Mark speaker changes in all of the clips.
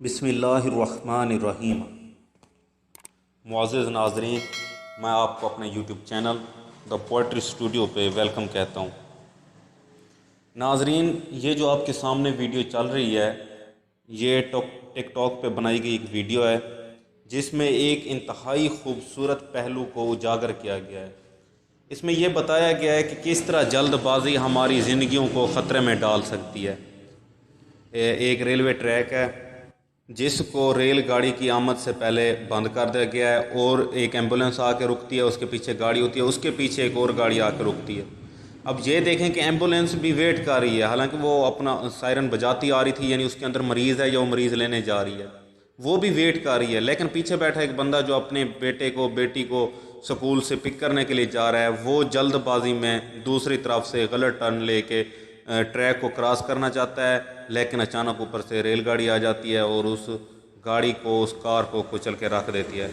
Speaker 1: बिस्मिल्लाहिर्रहमानिर्रहीम। मुअज़्ज़िज़ नाज़रीन, मैं आपको अपने YouTube channel the poetry studio पे वेलकम कहता हूँ। नाज़रीन, ये जो आपके सामने वीडियो चल रही है, ये टिकटॉक पे बनाई गई एक वीडियो है जिसमें एक इंतहाई खूबसूरत पहलू को उजागर किया गया है। इसमें यह बताया गया है कि किस तरह जल्दबाजी हमारी ज़िंदगियों को ख़तरे में डाल सकती है। एक रेलवे ट्रैक है जिसको रेलगाड़ी की आमद से पहले बंद कर दिया गया है और एक एम्बुलेंस आके रुकती है, उसके पीछे गाड़ी होती है, उसके पीछे एक और गाड़ी आके रुकती है। अब ये देखें कि एम्बुलेंस भी वेट कर रही है, हालांकि वो अपना सायरन बजाती आ रही थी, यानी उसके अंदर मरीज़ है या वो मरीज़ लेने जा रही है, वो भी वेट कर रही है। लेकिन पीछे बैठा एक बंदा जो अपने बेटे को बेटी को स्कूल से पिक करने के लिए जा रहा है, वो जल्दबाजी में दूसरी तरफ से गलत टर्न लेके ट्रैक को क्रॉस करना चाहता है, लेकिन अचानक ऊपर से रेलगाड़ी आ जाती है और उस गाड़ी को, उस कार को कुचल के रख देती है।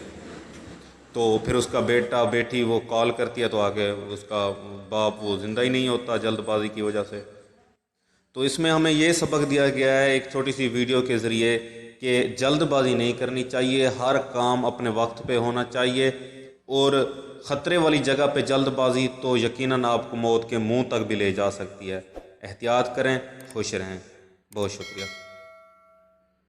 Speaker 1: तो फिर उसका बेटा बेटी वो कॉल करती है तो आगे उसका बाप वो ज़िंदा ही नहीं होता जल्दबाजी की वजह से। तो इसमें हमें ये सबक दिया गया है एक छोटी सी वीडियो के ज़रिए कि जल्दबाजी नहीं करनी चाहिए, हर काम अपने वक्त पे होना चाहिए, और ख़तरे वाली जगह पे जल्दबाजी तो यकीनन आपको मौत के मुंह तक भी ले जा सकती है। एहतियात करें, खुश रहें। बहुत शुक्रिया।